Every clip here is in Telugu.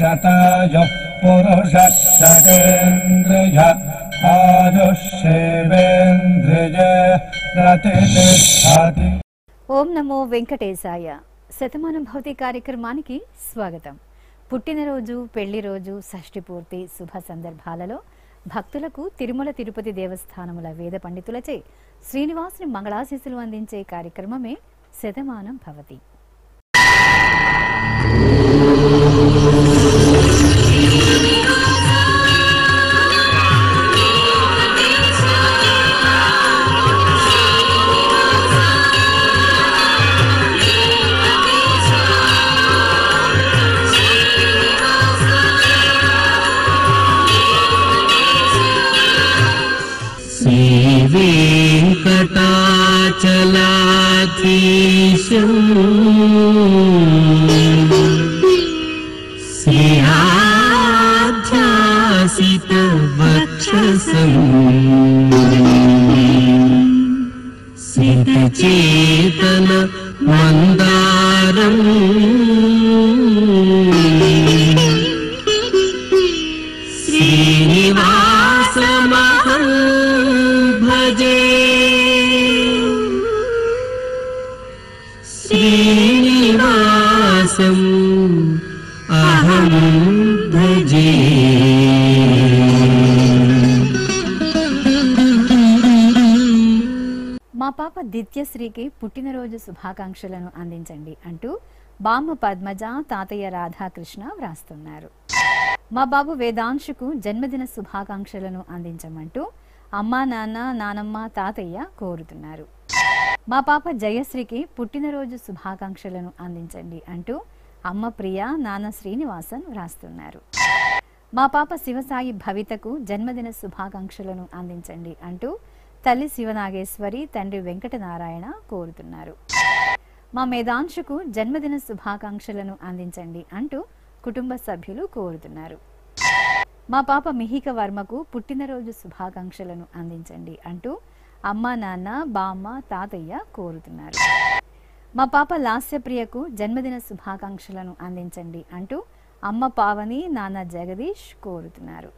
शतायुः पुरुषः शतेन्द्रिय आयुष्येवेन्द्रिय प्रतिष्ठति। ఓం నమో వెంకటేశాయ. శతమానం భౌతి కార్యక్రమానికి స్వాగతం. పుట్టినరోజు, పెళ్లి రోజు, షష్ఠి పూర్తి శుభ సందర్భాలలో భక్తులకు తిరుమల తిరుపతి దేవస్థానముల వేద పండితులచే శ్రీనివాసుని మంగళాశీస్సులు అందించే కార్యక్రమమే శతమానం భవతి. वेंकटाचलाधीशं श्रीयाध्यासितवक्षसं सिद्धचेतन मंदारं श्रीनिवासमहं भजे. श्रीनिवासम् अहं भजे. మా పాప దిత్యశ్రీకి పుట్టినరోజు శుభాకాంక్షలను అందించండి అంటూ బామ్మ పద్మజ, తాతయ్య రాధాకృష్ణ వ్రాస్తున్నారు. మా బాబు వేదాంశుకు జన్మదిన శుభాకాంక్షలను అందించమంటూ అమ్మా, నాన్న, నానమ్మ, తాతయ్య కోరుతున్నారు. మా పాప జయశ్రీకి పుట్టినరోజు శుభాకాంక్షలను అందించండి అంటూ అమ్మ ప్రియ, నాన్న శ్రీనివాసన్ వ్రాస్తున్నారు. మా పాప శివసాయి భవితకు జన్మదిన శుభాకాంక్షలను అందించండి అంటూ తల్లి శివనాగేశ్వరి, తండ్రి వెంకటనారాయణ కోరుతున్నారు. మా మేధాంశుకు జన్మదిన శుభాకాంక్షలను అందించండి అంటూ కుటుంబ సభ్యులు కోరుతున్నారు. మా పాప మిహిక వర్మకు పుట్టినరోజు శుభాకాంక్షలను అందించండి అంటూ అమ్మ, నాన్న, బామ్మ, తాతయ్య కోరుతున్నారు. మా పాప లాస్యప్రియకు జన్మదిన శుభాకాంక్షలను అందించండి అంటూ అమ్మ పావని, నాన్న జగదీష్ కోరుతున్నారు.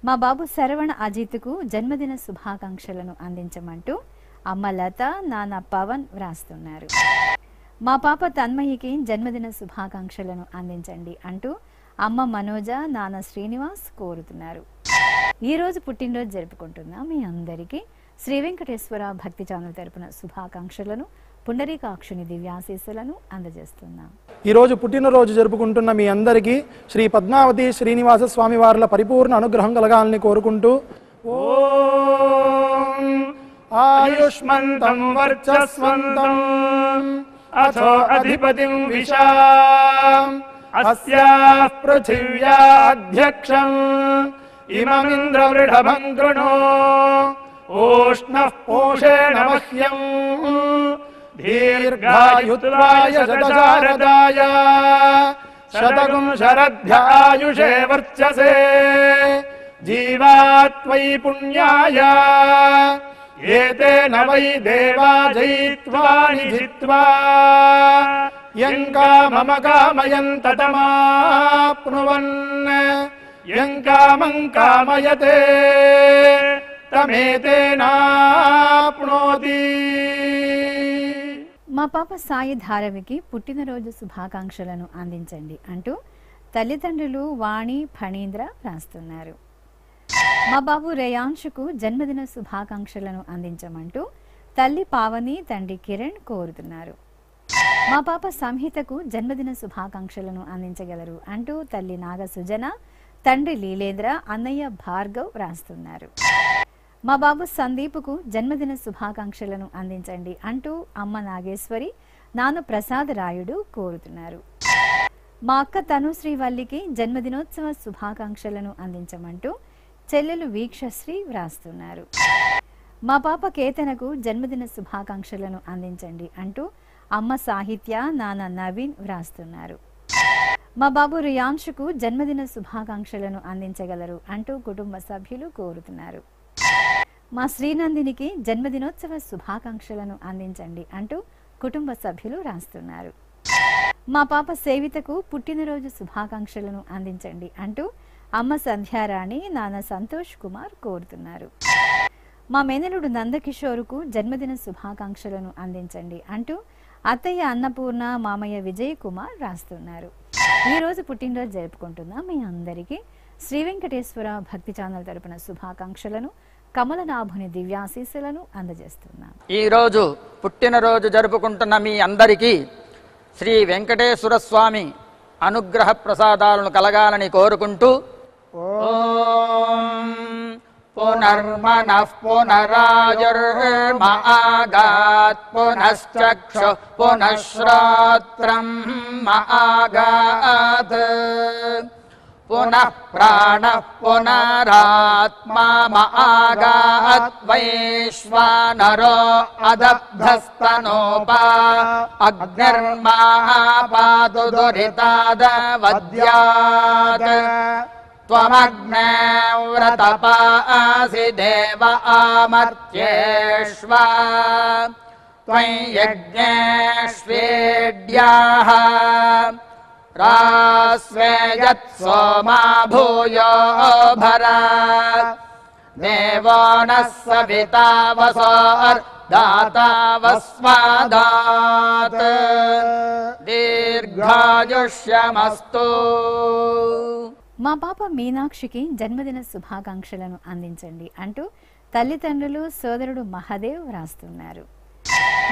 మా బాబు శరవణ అజిత్కు జన్మదిన శుభాకాంక్షలను అందించమంటూ అమ్మ లత, నాన్న పవన్ వ్రాస్తున్నారు. మా పాప తన్మయికి జన్మదిన శుభాకాంక్షలను అందించండి అంటూ అమ్మ మనోజ, నాన్న శ్రీనివాస్ కోరుతున్నారు. ఈరోజు పుట్టినరోజు జరుపుకుంటున్న మీ అందరికీ శ్రీ వెంకటేశ్వర భక్తి ఛానల్ తరపున శుభాకాంక్షలను, పుండరీకాక్షుని దివ్యాశీస్సులను అందజేస్తున్నాం. ఈరోజు పుట్టినరోజు జరుపుకుంటున్న మీ అందరికీ శ్రీ పద్మావతి శ్రీనివాస స్వామి వార్ల పరిపూర్ణ అనుగ్రహం కలగాలని కోరుకుంటూ ఓం ఆయుష్మంతం వర్చస్వంతం అథో అధిపతిం విశాం అస్యాః పృథివ్యాధ్యక్షం ఇమమింద్రవృఢభం కృణో ఓష్ణః పోషేణ మహ్యం దీర్ఘాయుత్వాయ శతశారదాయ శతగుం శరద్భ్యాయుషే వర్చసే జీవాత్వై పుణ్యాయ ఏతేన వై దేవా జయిత్వాని జిత్వా యం కామమ కామయంత తమాప్నువన్ యం కామం కామయతే తమేతేనాప్నోతి. మా పాప సాయి ధారవికి పుట్టినరోజు శుభాకాంక్షలను అందించండి అంటూ తల్లిదండ్రులు వాణి, ఫణీంద్ర రాస్తున్నారు. మా బాబు రేయాంశుకు జన్మదిన శుభాకాంక్షలను అందించమంటూ తల్లి పావని, తండ్రి కిరణ్ కోరుతున్నారు. మా పాప సంహితకు జన్మదిన శుభాకాంక్షలను అందించగలరు అంటూ తల్లి నాగ సుజన, తండ్రి లీలేంద్ర, అన్నయ్య భార్గవ్ రాస్తున్నారు. మా బాబు సందీప్కు జన్మదిన శుభాకాంక్షలను అందించండి అంటూ అమ్మ నాగేశ్వరి, నాన్న ప్రసాద్ రాయుడు కోరుతున్నారు. మా అక్క తనుశ్రీవల్లికి జన్మదినోత్సవ శుభాకాంక్షలను అందించమంటూ చెల్లెలు వీక్షశ్రీ వ్రాస్తున్నారు. మా పాప కేతనకు జన్మదిన శుభాకాంక్షలను అందించండి అంటూ అమ్మ సాహిత్య, నాన్న నవీన్ వ్రాస్తున్నారు. మా బాబు రియాంశుకు జన్మదిన శుభాకాంక్షలను అందించగలరు అంటూ కుటుంబ సభ్యులు కోరుతున్నారు. మా శ్రీనందినికి జన్మదినోత్సవ శుభాకాంక్షలను అందించండి అంటూ కుటుంబ సభ్యులు రాస్తున్నారు. మా పాప సేవితకు పుట్టినరోజు శుభాకాంక్షలను అందించండి అంటూ అమ్మ సంధ్యారాణి నాన్న సంతోష్ కుమార్ కోరుతున్నారు. మా మేనలుడు నందకిషోరుకు జన్మదిన శుభాకాంక్షలను అందించండి అంటూ అత్తయ్య అన్నపూర్ణ మామయ్య విజయ్ కుమార్ రాస్తున్నారు. ఈరోజు పుట్టినరోజు జరుపుకుంటున్న మీ అందరికీ శ్రీ వెంకటేశ్వర భక్తి ఛానల్ తరపున శుభాకాంక్షలను కమలనాభుని దివ్యాశీస్సులను అందజేస్తున్నాం. ఈరోజు పుట్టినరోజు జరుపుకుంటున్న మీ అందరికీ శ్రీ వెంకటేశ్వర స్వామి అనుగ్రహ ప్రసాదాలను కలగాలని కోరుకుంటూ ఓం పునర్మనః పునరాయుర్మాగాత్ పునశ్చక్షు పునఃశ్రోత్రం మాగాత్ పునః ప్రాణః పునరాత్మా మాగాత్ వైశ్వానరో అదబ్ధస్తనోపా అగ్నిర్మాపాతు దురితాదవద్యాత్ త్వమగ్నే వ్రతపాసి దేవ ఆమర్త్యేష్వా త్వం యజ్ఞేష్వేడ్యాః రాస్వేయత్ సోమా భూయో భరా దేవో నః సవితా వసోర్దాతా వస్మాదాత్ దీర్ఘాయుష్యమస్తు. మా పాప మీనాక్షికి జన్మదిన శుభాకాంక్షలను అందించండి అంటూ తల్లిదండ్రులు సోదరుడు మహాదేవ్ రాస్తున్నారు.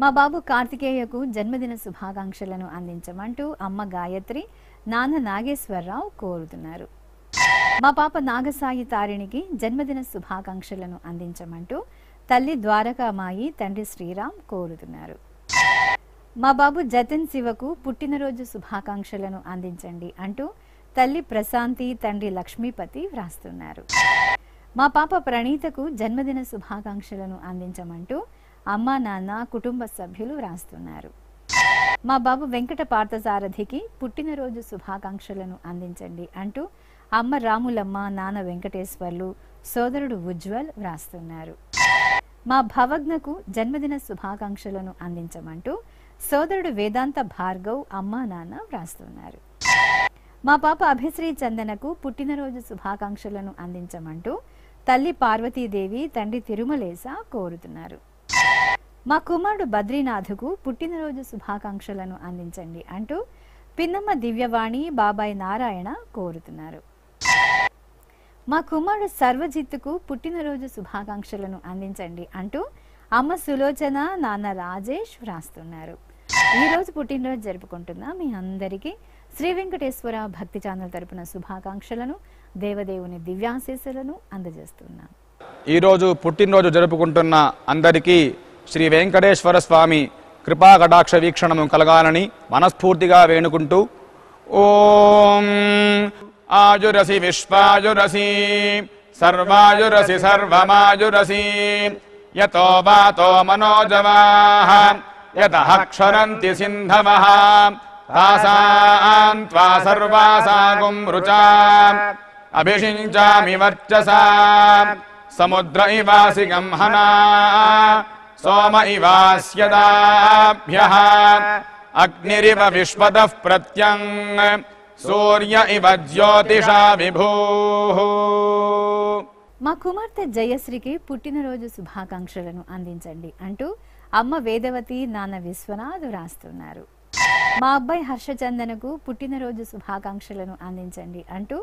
మా బాబు కార్తికేయకు జన్మదిన శుభాకాంక్షలను అందించమంటూ అమ్మ గాయత్రి నాన్న నాగేశ్వరరావు కోరుతున్నారు. మా పాప నాగసాయి తారిణికి జన్మదిన శుభాకాంక్షలను అందించమంటూ తల్లి ద్వారకామాయి తండ్రి శ్రీరామ్ కోరుతున్నారు. మా బాబు జతన్ శివకు పుట్టినరోజు శుభాకాంక్షలను అందించండి అంటూ తల్లి ప్రశాంతి తండ్రి లక్ష్మీపతి వ్రాస్తున్నారు. మా పాప ప్రణీతకు జన్మదిన శుభాకాంక్షలను అందించమంటూ అమ్మ నాన్న కుటుంబ సభ్యులు వ్రాస్తున్నారు. మా బాబు వెంకట పార్థసారథికి పుట్టినరోజు శుభాకాంక్షలను అందించండి అంటూ అమ్మ రాములమ్మ నాన్న వెంకటేశ్వర్లు సోదరుడు ఉజ్వల్ వ్రాస్తున్నారు. మా భవజ్ఞకు జన్మదిన శుభాకాంక్షలను అందించమంటూ సోదరుడు వేదాంత భార్గవ్ అమ్మ నాన్న వ్రాస్తున్నారు. మా పాప అభిశ్రీ చందనకు పుట్టినరోజు శుభాకాంక్షలను అందించమంటూ తల్లి పార్వతీదేవి తండ్రి తిరుమలేశ కోరుతున్నారు. మా కుమారుడు బద్రీనాథుకు పుట్టినరోజు శుభాకాంక్షలను అందించండి అంటూ పిన్నమ్మ దివ్యవాణి బాబాయ్ నారాయణ కోరుతున్నారు. మా కుమారుడు సర్వజిత్తుకు పుట్టినరోజు శుభాకాంక్షలను అందించండి అంటూ అమ్మ సులోచన నాన్న రాజేష్ వ్రాస్తున్నారు. ఈరోజు పుట్టినరోజు జరుపుకుంటున్న మీ అందరికీ శ్రీ వెంకటేశ్వర భక్తి ఛానల్ తరపున శుభాకాంక్షలను దేవదేవుని దివ్యాశీస్సులను అందజేస్తున్నాం. ఈరోజు పుట్టినరోజు జరుపుకుంటున్న అందరికీ శ్రీ వెంకటేశ్వర స్వామి కృపా కటాక్ష వీక్షణము కలగాలని మనస్ఫూర్తిగా వేణుకుంటూ ఓం ఆయురసి విశ్వాయురసి సర్వాయురసి సర్వమాయురసి యతో వాతో మనోజవాః యతః క్షరంతి సింధవః తాసాం త్వా సర్వాసాగుం రుచాం అభిషించామి వర్చసా సముద్ర ఇవాసి గంహనా సోమ ఇవాస్యదాభ్యః అగ్నిరివ విశ్వతః ప్రత్యం సూర్య ఇవ జ్యోతిషా విభూః. మా కుమార్తె జయశ్రీకి పుట్టినరోజు శుభాకాంక్షలను అందించండి అంటూ అమ్మ వేదవతి నాన్న విశ్వనాథ్ రాస్తున్నారు. మా అబ్బాయి హర్షచందనకు పుట్టినరోజు శుభాకాంక్షలను అందించండి అంటూ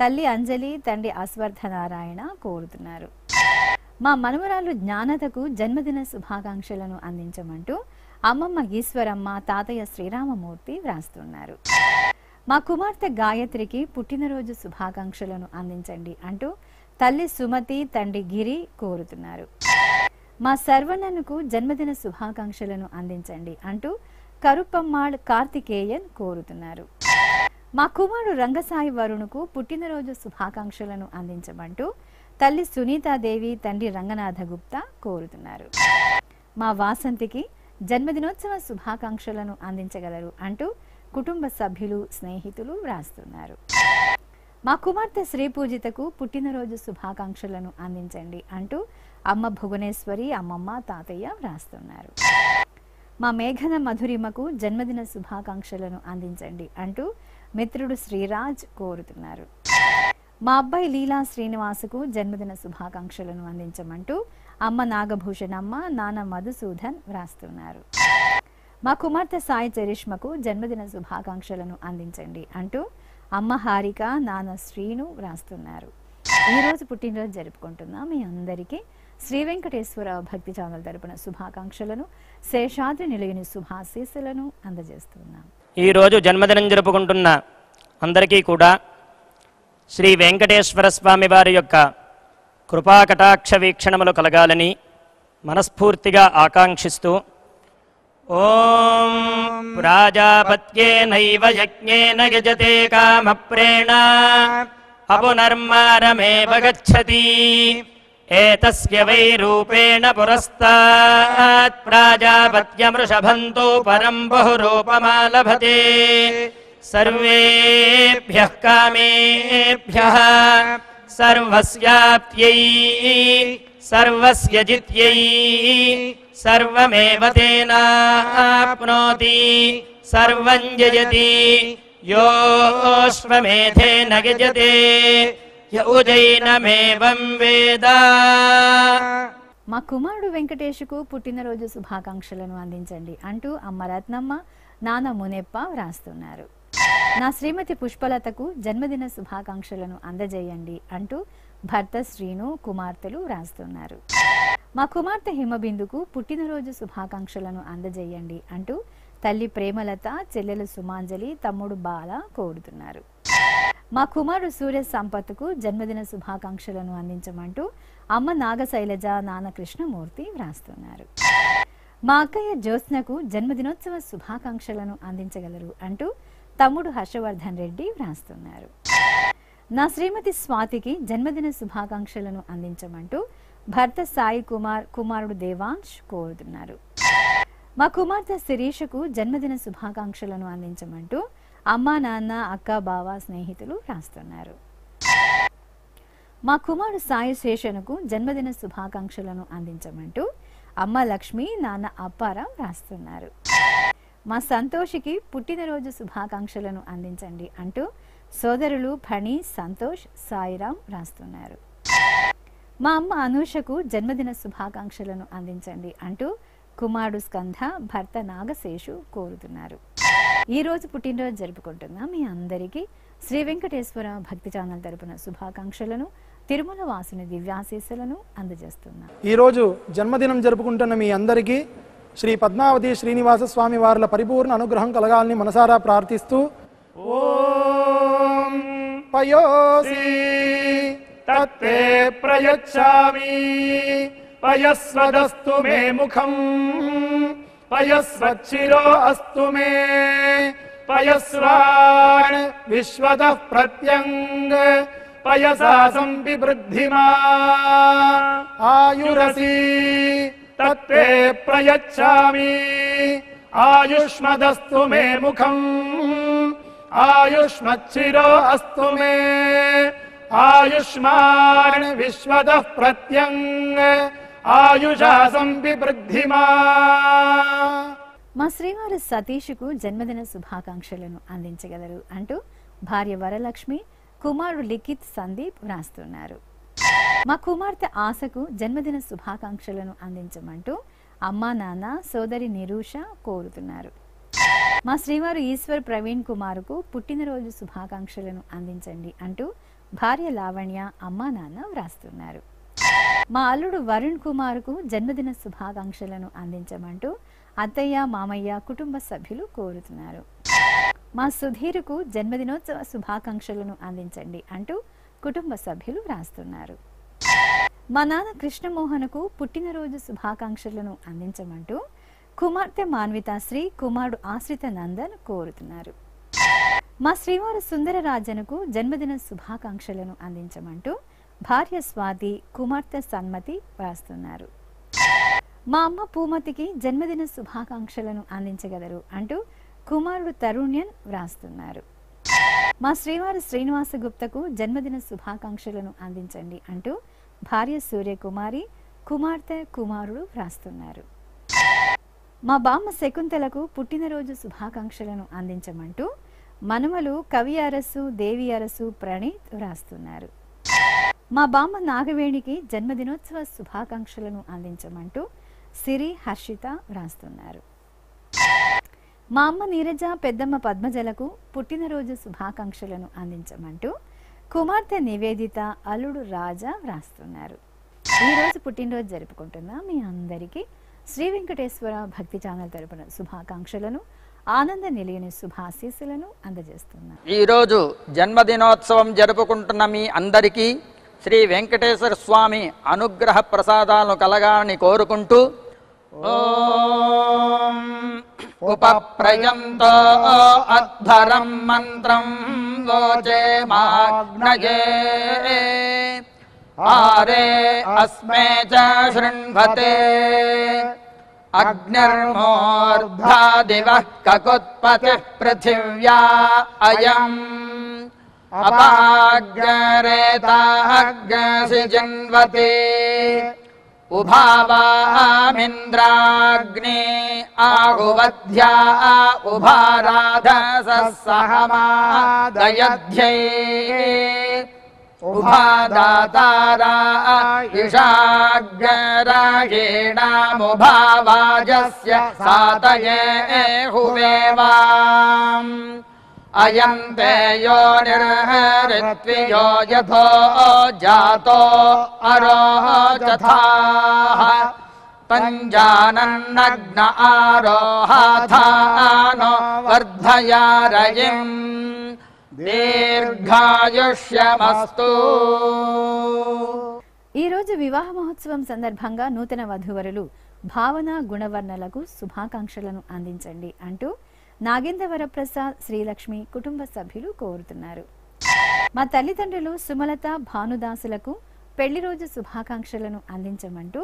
తల్లి అంజలి తండ్రి అశ్వర్ధనారాయణ కోరుతున్నారు. మా మనుమరాలు జ్ఞానతకు జన్మదిన శుభాకాంక్షలను అందించమంటూ అమ్మమ్మ ఈశ్వరమ్మ తాతయ్య శ్రీరామమూర్తి వ్రాస్తున్నారు. మా కుమార్తె గాయత్రికి పుట్టినరోజు శుభాకాంక్షలను అందించండి అంటూ తల్లి సుమతి తండ్రి గిరి కోరుతున్నారు. మా సర్వణనుకు జన్మదిన శుభాకాంక్షలను అందించండి అంటూ కరుపమ్మాళ్ కార్తికేయన్ కోరుతున్నారు. మా కుమారుడు రంగసాయి వరుణుకు పుట్టినరోజు శుభాకాంక్షలను అందించమంటూ తల్లి సునీతాదేవి తండ్రి రంగనాథ గుప్తా కోరుతున్నారు. మా వాసంతికి జన్మదినోత్సవ శుభాకాంక్షలను అందించగలరు అంటూ కుటుంబ సభ్యులు స్నేహితులు వ్రాస్తున్నారు. మా కుమార్తె శ్రీ పూజితకు పుట్టినరోజు శుభాకాంక్షలను అందించండి అంటూ అమ్మ భువనేశ్వరి అమ్మమ్మ తాతయ్య వ్రాస్తున్నారు. మా మేఘన మధురిమకు జన్మదిన శుభాకాంక్షలను అందించండి అంటూ మిత్రుడు శ్రీరాజ్ కోరుతున్నారు. మా అబ్బాయి లీలా శ్రీనివాసుకు జన్మదిన శుభాకాంక్షలను అందించమంటూ అమ్మ నాగభూషణమ్మ, నాన్న మధుసూదన్ వ్రాస్తున్నారు. మా కుమార్తె సాయి చరిష్మకు జన్మదిన శుభాకాంక్షలను అందించండి అంటూ అమ్మ హారిక, నాన్న శ్రీను వ్రాస్తున్నారు. ఈరోజు పుట్టినరోజు జరుపుకుంటున్న మీ అందరికీ శ్రీ వెంకటేశ్వర భక్తి ఛానల్ తరపున శుభాకాంక్షలను, శేషాద్రి నిలయని శుభాశీస్సులను అందజేస్తున్నాం. ఈరోజు జన్మదినం జరుపుకుంటున్న అందరికీ కూడా శ్రీ వెంకటేశ్వర స్వామి వారి యొక్క కృపాకటాక్ష వీక్షణములు కలగాలని మనస్ఫూర్తిగా ఆకాంక్షిస్తూ ఓం ప్రాజాపత్యేనైవ యజ్ఞేన యజతే కామప్రేణ అపునర్మారమేవ గచ్చతి ఏతస్య వై రూపేణ పురస్తాత్ ప్రాజాపత్యమృషభంతో పరం బహురూపమాలభతే సర్వేభ్యః కామేభ్యః సర్వస్యాప్త్యై సర్వస్య జిత్యై సర్వమేవ తేనాప్నోతి సర్వం జయతి యోష్వమేధేన గజతే యౌజైనమేవం వేద. మా కుమారుడు వెంకటేష్కు పుట్టినరోజు శుభాకాంక్షలను అందించండి అంటూ అమ్మ రత్నమ్మ, నాన్న మునెప్ప వ్రాస్తున్నారు. నా శ్రీమతి పుష్పలతకు జన్మదిన శుభాకాంక్షలను అందజేయండి అంటూ భర్త శ్రీను, కుమార్తెలు వ్రాస్తున్నారు. మా కుమార్తె హిమబిందుకు పుట్టినరోజు శుభాకాంక్షలను అందజేయండి అంటూ తల్లి ప్రేమలత, చెల్లెలు సుమాంజలి, తమ్ముడు బాల కోరుతున్నారు. మా కుమారుడు సూర్య సంపత్తుకు జన్మదిన శుభాకాంక్షలను అందించమంటూ అమ్మ నాగశైలజ, నాన్న కృష్ణమూర్తి వ్రాస్తున్నారు. మా అక్కయ్య జ్యోత్స్నకు జన్మదినోత్సవ శుభాకాంక్షలను అందించగలరు అంటూ తమ్ముడు హర్షవర్ధన్ రెడ్డి వ్రాస్తున్నారు. నా శ్రీమతి స్వాతికి జన్మదిన శుభాకాంక్షలను అందించమంటూ భర్త సాయి కుమార్, కుమారుడు దేవాంశ్ కోరుతున్నారు. మా కుమార్తె శిరీషకు జన్మదిన శుభాకాంక్షలను అందించమంటూ అమ్మా, నాన్న, అక్క, బావ, స్నేహితులు రాస్తున్నారు. మా కుమారుడు సాయి శేషనుకు జన్మదిన శుభాకాంక్షలను అందించమంటూ అమ్మ లక్ష్మి, నాన్న అప్పారావు రాస్తున్నారు. మా సంతోషికి పుట్టినరోజు శుభాకాంక్షలను అందించండి అంటూ సోదరులు ఫణి, సంతోష్, సాయిరాం రాస్తున్నారు. మా అమ్మ అనూషకు జన్మదిన శుభాకాంక్షలను అందించండి అంటూ కుమారుడు స్కంధ, భర్త నాగశేషు కోరుతున్నారు. ఈరోజు పుట్టినరోజు జరుపుకుంటున్న మీ అందరికీ శ్రీ వెంకటేశ్వర భక్తి ఛానల్ తరపున శుభాకాంక్షలను, తిరుమల వాసుని దివ్యాశీస్సులను అందజేస్తున్నాం. ఈరోజు జన్మదినం జరుపుకుంటున్న మీ అందరికీ శ్రీ పద్మావతి శ్రీనివాస స్వామి వార్ల పరిపూర్ణ అనుగ్రహం కలగాలని మనసారా ప్రార్థిస్తూ ఓం పయోసి తత్తే ప్రయచ్చామి పయస్వదస్తు మే ముఖం పయస్వచ్చిరో అస్తు మే పయస్వాన్ విశ్వదః ప్రత్యంగ పయసా సంవివృద్ధిమా ఆయురసి తత్తే ప్రయచ్చామి ఆయుష్మదస్తు మే ముఖం ఆయుష్మచ్చిరో అస్తు మే ఆయుష్మాన్ విశ్వదః ప్రత్యంగ ఆయుషా సంవివృద్ధిమా. మా శ్రీవారి సతీష్కు జన్మదిన శుభాకాంక్షలను అందించగలరు అంటూ భార్య వరలక్ష్మి, కుమారుడు లిఖిత్, సందీప్ వ్రాస్తున్నారు. మా కుమార్తె ఆశకు జన్మదిన శుభాకాంక్షలను అందించమంటూ అమ్మా, నాన్న, సోదరి నిరూష కోరుతున్నారు. మా శ్రీవారు ఈశ్వర్ ప్రవీణ్ కుమార్కు పుట్టినరోజు శుభాకాంక్షలను అందించండి అంటూ భార్య లావణ్య, అమ్మా, నాన్న వ్రాస్తున్నారు. మా అల్లుడు వరుణ్ కుమార్కు జన్మదిన శుభాకాంక్షలను అందించమంటూ అత్తయ్య, మామయ్య, కుటుంబ సభ్యులు కోరుతున్నారు. మా సుధీర్కు జన్మదినోత్సవ శుభాకాంక్షలను అందించండి అంటూ కుటుంబ సభ్యులు వ్రాస్తున్నారు. మా నాన్న కృష్ణమోహన్కు పుట్టినరోజు శుభాకాంక్షలను అందించమంటూ కుమార్తె మాన్వితాశ్రీ, కుమారుడు ఆశ్రిత నందన్ కోరుతున్నారు. మా శ్రీవారు సుందరరాజనుకు జన్మదిన శుభాకాంక్షలను అందించమంటూ భార్య స్వాతి, కుమార్తె సన్మతి వ్రాస్తున్నారు. మా అమ్మ పూమతికి జన్మదిన శుభాకాంక్షలను అందించగలరు అంటూ కుమారుడు తరుణ్యన్ వ్రాస్తున్నారు. మా శ్రీవారు శ్రీనివాస గుప్తకు జన్మదిన శుభాకాంక్షలను అందించండి అంటూ భార్య సూర్యకుమారి, కుమార్తె, కుమారుడు వ్రాస్తున్నారు. మా బామ్మ శకుంతలకు పుట్టినరోజు శుభాకాంక్షలను అందించమంటూ మనుమలు కవి అరసు దేవి అరసు ప్రణీత్ వ్రాస్తున్నారు. మా బామ్మ నాగవేణికి జన్మదినోత్సవ శుభాకాంక్షలను అందించమంటూ సిరి హర్షిత వ్రాస్తున్నారు. మా అమ్మ నీరజ పెద్దమ్మ పద్మజలకు పుట్టినరోజు శుభాకాంక్షలను అందించమంటూ కుమార్తె నివేదిత అల్లుడు రాజా వ్రాస్తున్నారు. ఈరోజు పుట్టినరోజు జరుపుకుంటున్న మీ అందరికీ శ్రీ వెంకటేశ్వర భక్తి ఛానల్ తరపున శుభాకాంక్షలను ఆనంద నిలయని శుభాశీస్సులను అందజేస్తున్నారు. ఈరోజు జన్మదినోత్సవం జరుపుకుంటున్న మీ అందరికీ శ్రీ వెంకటేశ్వర స్వామి అనుగ్రహ ప్రసాదాలను కలగాలని కోరుకుంటూ ఓం ఉపప్రయంతో అధ్వరం మంత్రం లోచే మాగ్నయే ఆరే అస్మే చ శృణ్వతే అగ్నిర్మూర్ధ్వా దివః కకుత్పతిః పృథివ్యా అయం అపాగ్రేతాగ్సి జన్వతే ఉభావామింద్రాగ్నే ఆహువధ్యా ఉభారాధసః సహమాదయధ్యై ఉభాదాతారా ఇషాగ్రాయేణాముభావాజస్య సాతయే హువేవాం అయం తే యోనిర్హరిత్వియో యథో జాతో అరోచథాః తంజానన్నగ్న ఆరోహాథానో వర్ధయారయిం దీర్ఘాయుష్యమస్తు. ఈరోజు వివాహ మహోత్సవం సందర్భంగా నూతన వధూవరులు భావన గుణవర్ణలకు శుభాకాంక్షలను అందించండి అంటూ నాగేంద్రవరప్రసాద్ శ్రీలక్ష్మి కుటుంబ సభ్యులు కోరుతున్నారు. మా తల్లిదండ్రులు సుమలత భానుదాసులకు పెళ్లి రోజు శుభాకాంక్షలను అందించమంటూ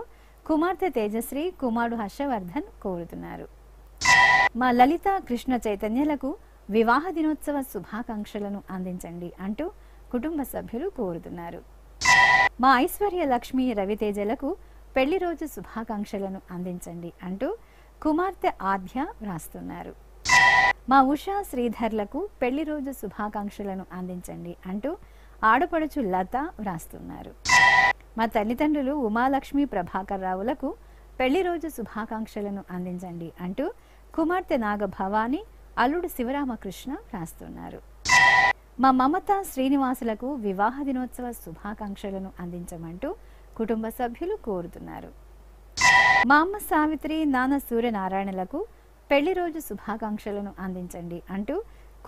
కుమార్తె తేజశ్రీ కుమారుడు హర్షవర్ధన్ కోరుతున్నారు. మా లలిత కృష్ణ చైతన్యలకు వివాహ దినోత్సవ శుభాకాంక్షలను అందించండి అంటూ కుటుంబ సభ్యులు కోరుతున్నారు. మా ఐశ్వర్య లక్ష్మి రవితేజలకు పెళ్లి రోజు శుభాకాంక్షలను అందించండి అంటూ కుమార్తె ఆద్య వ్రాస్తున్నారు. మా ఉషా శ్రీధర్లకు పెళ్లి రోజు శుభాకాంక్షలను అందించండి అంటూ ఆడపడుచు లత వ్రాస్తున్నారు. మా తల్లిదండ్రులు ఉమాలక్ష్మి ప్రభాకర్ రావులకు పెళ్లి రోజు శుభాకాంక్షలను అందించండి అంటూ కుమార్తె నాగభవాని అల్లుడు శివరామకృష్ణ వ్రాస్తున్నారు. మా మమత శ్రీనివాసులకు వివాహ దినోత్సవ శుభాకాంక్షలను అందించమంటూ కుటుంబ సభ్యులు కోరుతున్నారు. మా అమ్మ సావిత్రి నాన్న సూర్యనారాయణలకు పెళ్లి రోజు శుభాకాంక్షలను అందించండి అంటూ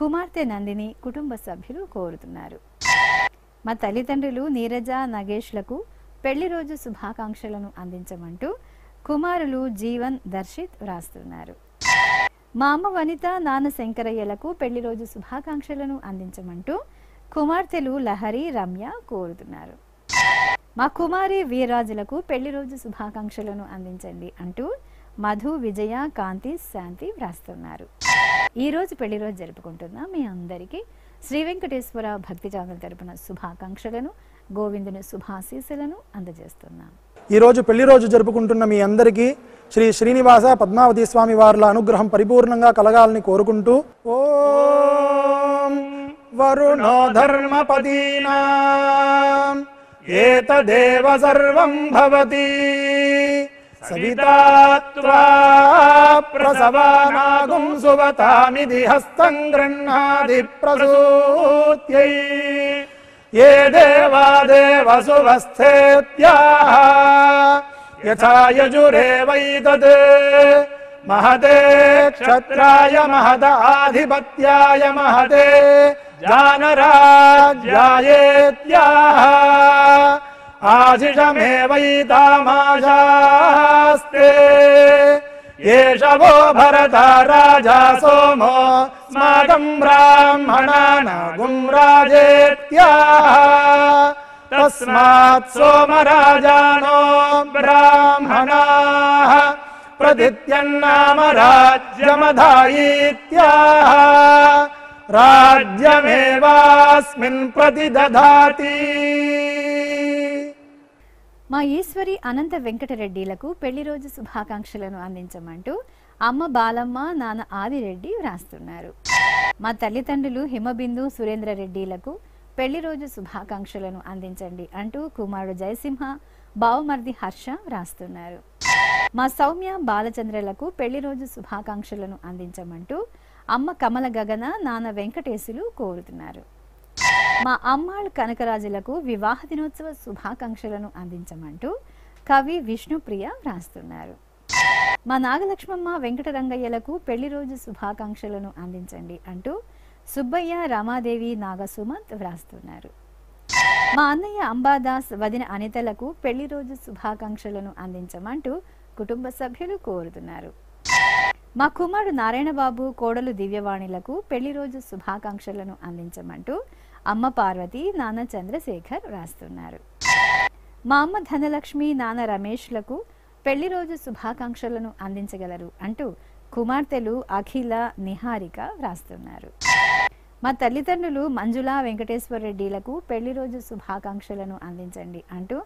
కుమార్తె నందిని కుటుంబ సభ్యులు కోరుతున్నారు. మా తల్లిదండ్రులు నీరజ నగేష్లకు పెళ్లి రోజు శుభాకాంక్షలను అందించమంటూ కుమారులు జీవన్ దర్శిత్ వ్రాస్తున్నారు. మా అమ్మ వనిత నాన్న శంకరయ్యలకు పెళ్లి రోజు శుభాకాంక్షలను అందించమంటూ కుమార్తెలు లహరి రమ్య కోరుతున్నారు. మా కుమారి వీర్రాజులకు పెళ్లి రోజు శుభాకాంక్షలను అందించండి అంటూ మధు విజయ కాంతి శాంతి వ్రాస్తున్నారు. ఈరోజు పెళ్లి రోజు జరుపుకుంటున్న మీ అందరికీ శ్రీ వెంకటేశ్వర భక్తి ఛానల్ తరపున శుభాకాంక్షలను గోవిందుని శుభాశీస్సులను అందజేస్తున్నాం. ఈరోజు పెళ్లి రోజు జరుపుకుంటున్న మీ అందరికీ శ్రీ శ్రీనివాస పద్మావతి స్వామి వార్ల అనుగ్రహం పరిపూర్ణంగా కలగాలని కోరుకుంటూ ఓం వరుణో ధర్మపదీనాం ఏతదేవ సర్వం భవతి సవితా త్వా ప్రసవానాగుం సువతామిది హస్తం గృహ్ణాది ప్రసూత్యై ఏ దేవాదేవ సువస్థేత్యాః యథా యజురేవైతద్ మహతే క్షత్రాయ మహదాధిపత్యాయ మహతే జానరాజ్యాయేత్యాః ఆశిషమేవైతామాశాస్తే ఏషవో భరత రాజా సోమో స్మాకం బ్రాహ్మణానాగుం రాజేత్యాః తస్మాత్ సోమరాజానో బ్రాహ్మణాః ప్రదిత్యన్నామ రాజ్యమధాయిత్యాః రాజ్యమేవాస్మిన్ ప్రతిదధాతి. మా ఈశ్వరి అనంత వెంకటరెడ్డిలకు పెళ్లి రోజు శుభాకాంక్షలను అందించమంటూ అమ్మ బాలమ్మ నాన్న ఆదిరెడ్డి వ్రాస్తున్నారు. మా తల్లిదండ్రులు హిమబిందు సురేంద్రరెడ్డిలకు పెళ్లి రోజు శుభాకాంక్షలను అందించండి అంటూ కుమారుడు జయసింహ బావమర్ది హర్ష వ్రాస్తున్నారు. మా సౌమ్య బాలచంద్రలకు పెళ్లి రోజు శుభాకాంక్షలను అందించమంటూ అమ్మ కమల గగన నాన్న వెంకటేశులు కోరుతున్నారు. మా అమ్మాళ్ళు కనకరాజులకు వివాహ దినోత్సవ శుభాకాంక్షలను అందించమంటూ కవి విష్ణుప్రియ వ్రాస్తున్నారు. మా నాగలక్ష్మమ్మ వెంకటరంగయ్యలకు పెళ్లి రోజు శుభాకాంక్షలను అందించండి అంటూ సుబ్బయ్య రమాదేవి నాగసుమంత్ వ్రాస్తున్నారు. మా అన్నయ్య అంబాదాస్ వదిన అనితలకు పెళ్లి రోజు శుభాకాంక్షలను అందించమంటూ కుటుంబ సభ్యులు కోరుతున్నారు. మా కుమారుడు నారాయణబాబు కోడలు దివ్యవాణిలకు పెళ్లి రోజు శుభాకాంక్షలను అందించమంటూ అమ్మ పార్వతి నాన్న చంద్రశేఖర్ వ్రాస్తున్నారు. మా అమ్మ ధనలక్ష్మి నాన్న రమేష్లకు పెళ్లి రోజు శుభాకాంక్షలను అందించగలరు అంటూ కుమార్తెలు అఖిల నిహారిక వ్రాస్తున్నారు. మా తల్లిదండ్రులు మంజుల వెంకటేశ్వర రెడ్డిలకు పెళ్లి రోజు శుభాకాంక్షలను అందించండి అంటూ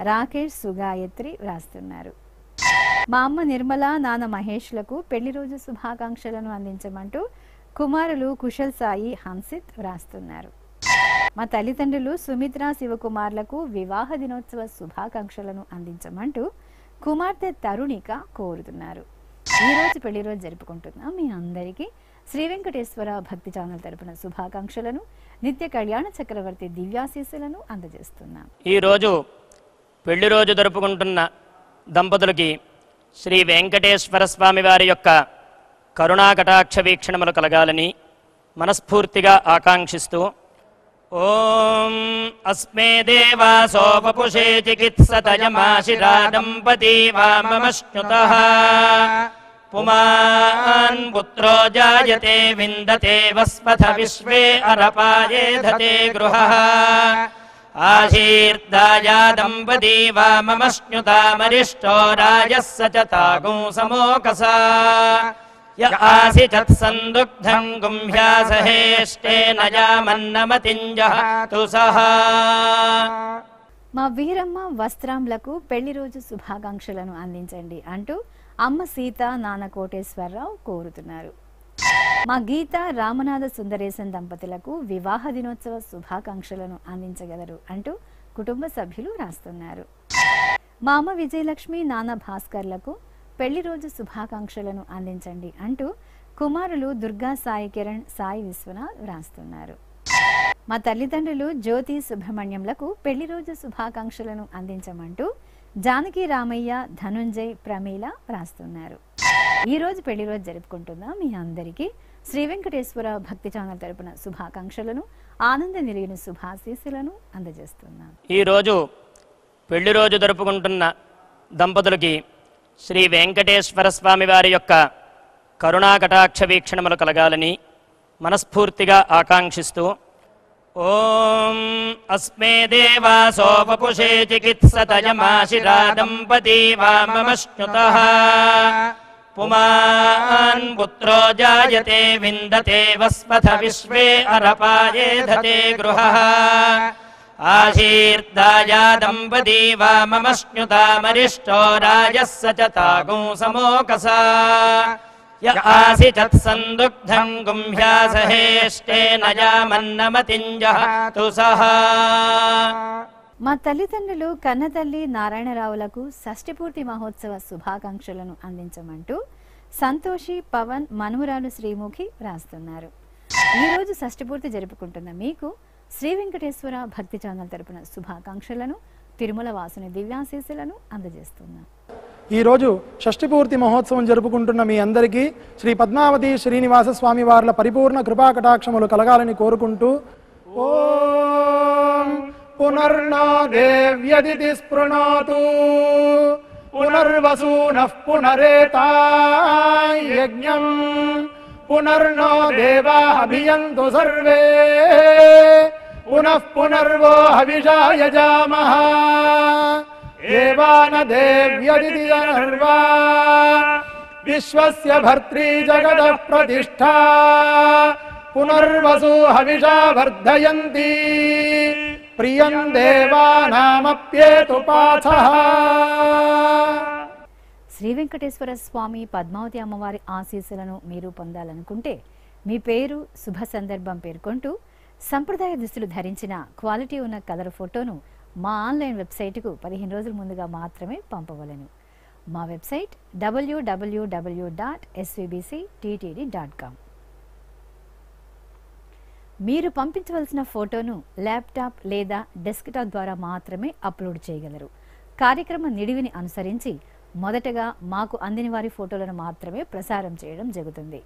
రాకేష్ సుగాయత్రి వ్రాస్తున్నారు. మా అమ్మ నిర్మల నాన్న మహేష్లకు పెళ్లి రోజు శుభాకాంక్షలను అందించమంటూ కుమారులు కుశల్ సాయి హన్సిత్ వ్రాస్తున్నారు. మా తల్లిదండ్రులు సుమిత్ర శివకుమార్లకు వివాహ దినోత్సవ శుభాకాంక్షలను అందించమంటూ కుమార్తె తరుణిక కోరుతున్నారు. ఈరోజు పెళ్లి రోజు జరుపుకుంటున్న మీ అందరికీ శ్రీ వెంకటేశ్వర భక్తి ఛానల్ తరపున శుభాకాంక్షలను నిత్య కళ్యాణ చక్రవర్తి దివ్యాశీస్సులను అందజేస్తున్నాం. ఈరోజు పెళ్లి రోజు జరుపుకుంటున్న దంపతులకి శ్రీ వెంకటేశ్వర స్వామి వారి యొక్క కరుణాకటాక్ష వీక్షణములు కలగాలని మనస్ఫూర్తిగా ఆకాంక్షిస్తూ ఓం అస్మే దేవాసోపపుషే చికిత్సతయమాశిరా దంపతి వామమశ్నుతః పుమాన్ పుత్రో జాయతే విందతే వస్పథ విశ్వే అరపాయేధతే గృహః ఆశీర్దాయా దంపతి వామమశ్నుతామరిష్టో రాజస్స చ తాగుం సమోకసా య ఆసి చత్సందుగ్ధం గుంభ్యాసహేష్టేన యామన్నమతింజహతు సహా. మా వీరమ్మ వస్త్రాంలకు పెళ్లి రోజు శుభాకాంక్షలను అందించండి అంటూ అమ్మ సీత నాన్న కోటేశ్వరరావు కోరుతున్నారు. మా గీత రామనాథ సుందరేశన్ దంపతులకు వివాహ దినోత్సవ శుభాకాంక్షలను అందించగలరు అంటూ కుటుంబ సభ్యులు రాస్తున్నారు. మా అమ్మ విజయలక్ష్మి నాన్న భాస్కర్లకు పెళ్లి రోజు శుభాకాంక్షలను అందించండి అంటూ కుమారులు దుర్గా సాయి కిరణ్ సాయి విశ్వనాథ్ వ్రాస్తున్నారు. మా తల్లిదండ్రులు జ్యోతి సుబ్రహ్మణ్యంలకు పెళ్లి రోజు శుభాకాంక్షలను అందించమంటూ జానకి రామయ్య ధనుంజయ్ ప్రమీల వ్రాస్తున్నారు. ఈ రోజు పెళ్లి రోజు జరుపుకుంటున్న మీ అందరికీ శ్రీ వెంకటేశ్వర భక్తి ఛానల్ తరపున శుభాకాంక్షలను ఆనంద నిలిగిన శుభాశీస్సులను అందజేస్తున్నాం. ఈరోజు పెళ్లి రోజు జరుపుకుంటున్న దంపతులకి శ్రీ వెంకటేశ్వర స్వామి వారి యొక్క కరుణాకటాక్ష వీక్షణములు కలగాలని మనస్ఫూర్తిగా ఆకాంక్షిస్తూ ఓం అస్మే దేవాసోపపుషే చికిత్సతయమాశిరా దంపతి వామమశ్నుతః పుమాన్ పుత్రో జాయతే విందతే వస్పథ విశ్వే అరపాయేధతే గృహః ఆశీర్దాయా దంపతి వామమశ్నుతామరిష్టో రాజస్స చ తాగుం సమోకసా య ఆసి చత్సందుగ్ధం గుంభ్యాసహేష్టేన యామన్నమతింజహతు సహా. మా తల్లిదండ్రులు కన్నతల్లి నారాయణరావులకు షష్ఠి పూర్తి మహోత్సవ శుభాకాంక్షలను అందించమంటూ సంతోషి పవన్ మనుమరాలు శ్రీముఖి వ్రాస్తున్నారు. ఈరోజు షష్ఠి పూర్తి జరుపుకుంటున్న మీకు శ్రీ వెంకటేశ్వర భక్తి ఛానల్ తరపున శుభాకాంక్షలను తిరుమల వాసుని దివ్యాశీస్సులను అందజేస్తున్నాం. ఈరోజు షష్ఠి పూర్తి మహోత్సవం జరుపుకుంటున్న మీ అందరికీ శ్రీ పద్మావతి శ్రీనివాస స్వామి వార్ల పరిపూర్ణ కృపాకటాక్షములు కలగాలని కోరుకుంటూ ఓం పునర్నో దేవ్యదితి స్పృణోతు పునర్వసూనః పునరేతాయజ్ఞం పునర్నో దేవాః అభియంతు సర్వే పునః పునర్వో హవిషా యజామః ఏవాన దేవ్యదితి అనర్వా విశ్వస్య భర్త్రీ జగదః ప్రతిష్ఠా పునర్వసు హవిషా వర్ధయంతి ప్రియం దేవానామప్యేతు పాథః. శ్రీ వెంకటేశ్వర స్వామి పద్మావతి అమ్మవారి ఆశీస్సులను మీరు పొందాలనుకుంటే మీ పేరు శుభ సందర్భం పేర్కొంటూ సంప్రదాయ దుస్తులు ధరించిన క్వాలిటీ ఉన్న కలర్ ఫోటోను మా ఆన్లైన్ వెబ్సైటుకు 15 రోజుల ముందుగా మాత్రమే పంపవలెను. మా వెబ్సైట్ www.svbcttd.com. మీరు పంపించవలసిన ఫోటోను ల్యాప్టాప్ లేదా డెస్క్టాప్ ద్వారా మాత్రమే అప్లోడ్ చేయగలరు. కార్యక్రమ నిడివిని అనుసరించి మొదటగా మాకు అందిన వారి ఫోటోలను మాత్రమే ప్రసారం చేయడం జరుగుతుంది.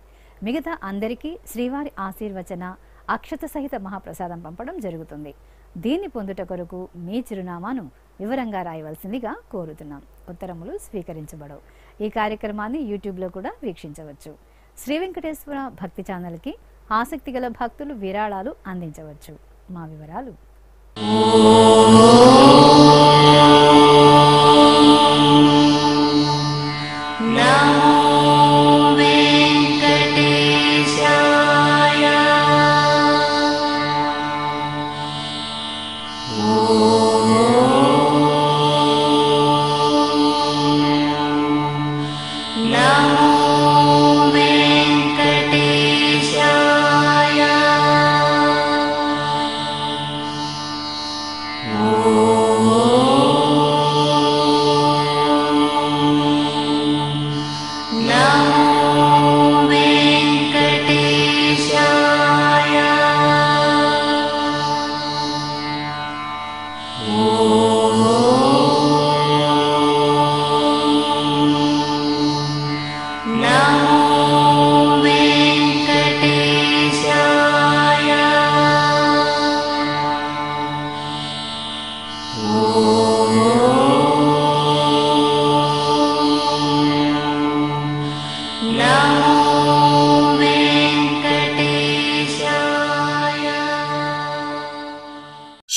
మిగతా అందరికీ శ్రీవారి ఆశీర్వచన అక్షత సహిత మహాప్రసాదం పంపడం జరుగుతుంది. దీన్ని పొందుట కొరకు మీ చిరునామాను వివరంగా రాయవలసిందిగా కోరుతున్నాం. ఉత్తరములు స్వీకరించబడవు. ఈ కార్యక్రమాన్ని యూట్యూబ్లో కూడా వీక్షించవచ్చు. శ్రీ వెంకటేశ్వర భక్తి ఛానల్కి ఆసక్తి గల భక్తులు విరాళాలు అందించవచ్చు. మా వివరాలు: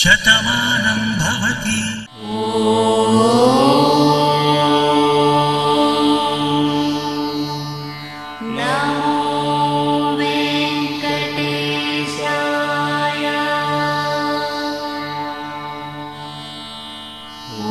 శతమానం భవతి. ఓ